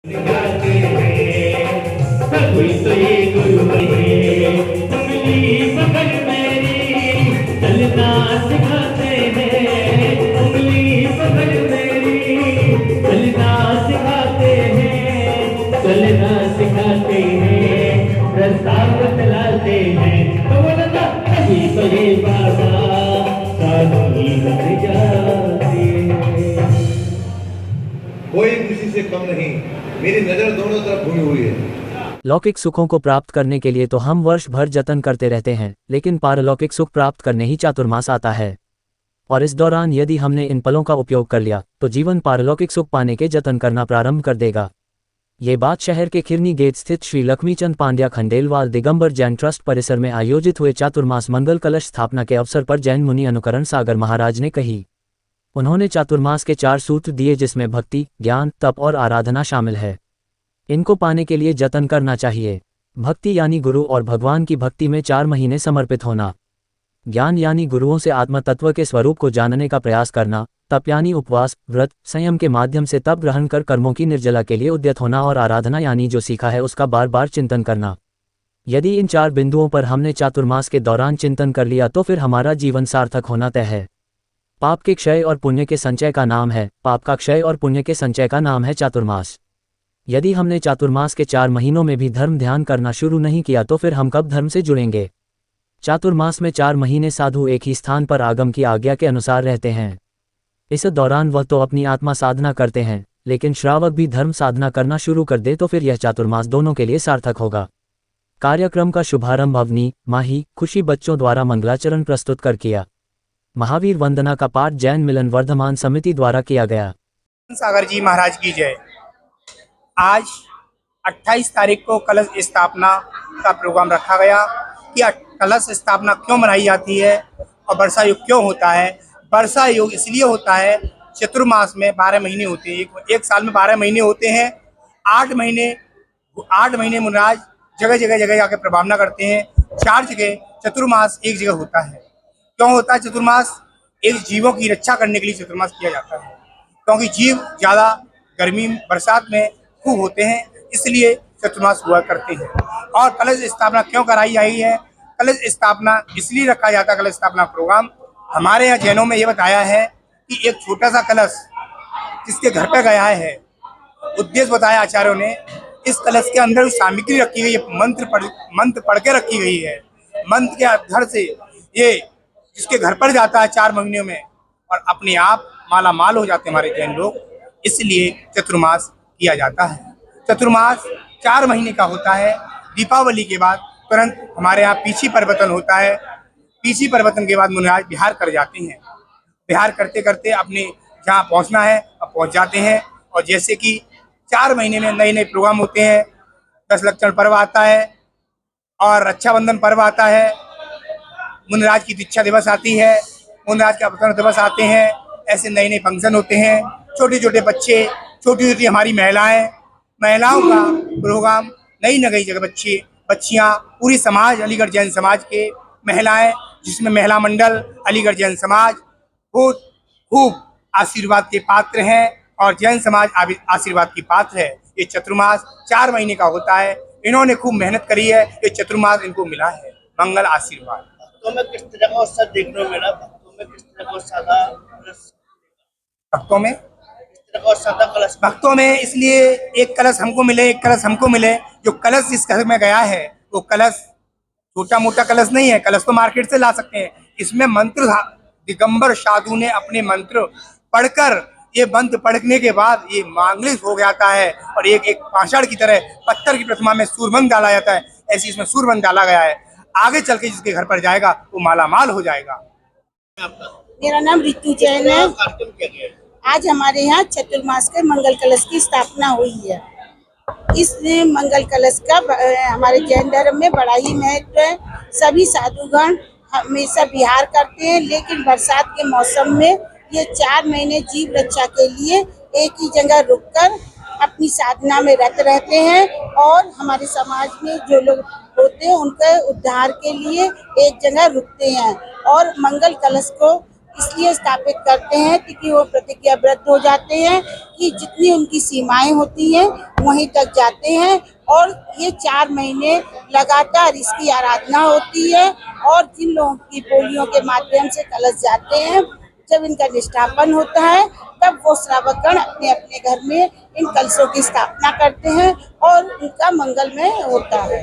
कोई तो ये गुरु है, उंगली पकड़ मेरी चलना सिखाते हैं, उंगली पकड़ मेरी चलना सिखाते हैं, चलना सिखाते हैं, रास्ता बतलाते हैं। तो बोलता कहीं तो ये बाबा साथी बन जाते हैं। कोई किसी से कम नहीं, मेरी नजर दोनों तरफ घूमी हुई है। लौकिक सुखों को प्राप्त करने के लिए तो हम वर्ष भर जतन करते रहते हैं, लेकिन पारलौकिक सुख प्राप्त करने ही चातुर्मास आता है। और इस दौरान यदि हमने इन पलों का उपयोग कर लिया तो जीवन पारलौकिक सुख पाने के जतन करना प्रारंभ कर देगा। ये बात शहर के खिरनी गेट स्थित श्री लक्ष्मीचंद पांड्या खंडेलवाल दिगंबर जैन ट्रस्ट परिसर में आयोजित हुए चातुर्मास मंगल कलश स्थापना के अवसर पर जैन मुनि अनुकरण सागर महाराज ने कही। उन्होंने चातुर्मास के 4 सूत्र दिए, जिसमें भक्ति, ज्ञान, तप और आराधना शामिल है। इनको पाने के लिए जतन करना चाहिए। भक्ति यानी गुरु और भगवान की भक्ति में 4 महीने समर्पित होना। ज्ञान यानी गुरुओं से आत्म तत्व के स्वरूप को जानने का प्रयास करना। तप यानी उपवास, व्रत, संयम के माध्यम से तप ग्रहण कर कर्मों की निर्जला के लिए उद्यत होना। और आराधना यानी जो सीखा है उसका बार बार चिंतन करना। यदि इन 4 बिंदुओं पर हमने चातुर्मास के दौरान चिंतन कर लिया तो फिर हमारा जीवन सार्थक होना तय है। पाप के क्षय और पुण्य के संचय का नाम है पाप का क्षय और पुण्य के संचय का नाम है चातुर्मास। यदि हमने चातुर्मास के 4 महीनों में भी धर्म ध्यान करना शुरू नहीं किया तो फिर हम कब धर्म से जुड़ेंगे। चातुर्मास में 4 महीने साधु एक ही स्थान पर आगम की आज्ञा के अनुसार रहते हैं। इस दौरान वह तो अपनी आत्मा साधना करते हैं, लेकिन श्रावक भी धर्म साधना करना शुरू कर दे तो फिर यह चातुर्मास दोनों के लिए सार्थक होगा। कार्यक्रम का शुभारंभ अवनी, माही, खुशी बच्चों द्वारा मंगलाचरण प्रस्तुत कर किया। महावीर वंदना का पाठ जैन मिलन वर्धमान समिति द्वारा किया गया। सागर जी महाराज की जय। आज 28 तारीख को कलश स्थापना का प्रोग्राम रखा गया कि कलश स्थापना क्यों मनाई जाती है और वर्षा युग क्यों होता है। वर्षा युग इसलिए होता है, चतुर्मास में 12 महीने होते हैं। एक साल में 12 महीने होते हैं। 8 महीने मुनिराज जगह जाकर प्रभावना करते हैं। 4 जगह चतुर्मास एक जगह होता है। क्यों होता है चतुर्मास? एक जीवों की रक्षा करने के लिए चतुर्मास किया जाता है, क्योंकि जीव ज़्यादा गर्मी बरसात में खूब होते हैं, इसलिए चतुर्मास हुआ करते हैं। और कलश स्थापना क्यों कराई जाती है? कलश स्थापना इसलिए रखा जाता है। कलश स्थापना प्रोग्राम हमारे यहाँ जैनों में ये बताया है कि एक छोटा सा कलश जिसके घर पे गया है, उद्देश्य बताया आचार्यों ने। इस कलश के अंदर सामग्री रखी गई है, मंत्र पढ़ के रखी गई है। मंत्र के आधार से ये जिसके घर पर जाता है 4 महीनों में और अपने आप माला माल हो जाते हैं हमारे जैन लोग, इसलिए चतुर्मास किया जाता है। चतुर्मास 4 महीने का होता है। दीपावली के बाद तुरंत हमारे यहाँ पीछी परिवर्तन होता है। पीछी परिवर्तन के बाद मुनिराज बिहार कर जाते हैं। बिहार करते करते अपने जहाँ पहुँचना है अब पहुँच जाते हैं। और जैसे कि 4 महीने में नए प्रोग्राम होते हैं। 10 लक्षण पर्व आता है और रक्षाबंधन पर्व आता है। मुनिराज की दीक्षा दिवस आती है, मुनिराज के अवतरण दिवस आते हैं। ऐसे नए फंक्शन होते हैं। छोटे छोटे बच्चे, छोटी हमारी महिलाओं का प्रोग्राम, नई जगह बच्चियाँ, पूरी समाज, अलीगढ़ जैन समाज के महिलाएं, जिसमें महिला मंडल अलीगढ़ जैन समाज बहुत खूब आशीर्वाद के पात्र हैं और जैन समाज आशीर्वाद की पात्र है। ये चतुर्मास 4 महीने का होता है। इन्होंने खूब मेहनत करी है, ये चतुर्मास इनको मिला है। मंगल आशीर्वाद। भक्तों में किस तरह का उत्साह देखने को मिला? भक्तों में इसलिए एक कलश हमको मिले। जो कलश इस घर में गया है वो कलश छोटा मोटा कलश नहीं है। कलश तो मार्केट से ला सकते हैं। इसमें मंत्र दिगंबर साधु ने अपने मंत्र पढ़कर, ये मंत्र पढ़ने के बाद ये मांगलिक हो जाता है और एक पाषाण की तरह पत्थर की प्रतिमा में सूरबंद डाला जाता है। ऐसी इसमें सूरबंद डाला गया है। आगे चल के जिसके घर पर जाएगा वो माला माल हो जाएगा। मेरा नाम रितु जैन है। आज हमारे यहाँ चतुर्मास के मंगल कलश की स्थापना हुई है। इस मंगल कलश का हमारे जैन धर्म में बड़ा ही महत्व है। सभी साधुगण हमेशा विहार करते हैं, लेकिन बरसात के मौसम में ये 4 महीने जीव रक्षा के लिए एक ही जगह रुककर अपनी साधना में रत रहते हैं। और हमारे समाज में जो लोग होते हैं उनके उद्धार के लिए एक जगह रुकते हैं और मंगल कलश को इसलिए स्थापित करते हैं कि वो प्रतिज्ञाबद्ध हो जाते हैं कि जितनी उनकी सीमाएं होती हैं वहीं तक जाते हैं। और ये 4 महीने लगातार इसकी आराधना होती है। और जिन लोगों की बोलियों के माध्यम से कलश जाते हैं, जब इनका निष्ठापन होता है तब वो श्रावकगण अपने अपने घर में इन कलशों की स्थापना करते हैं और उनका मंगलमय होता है।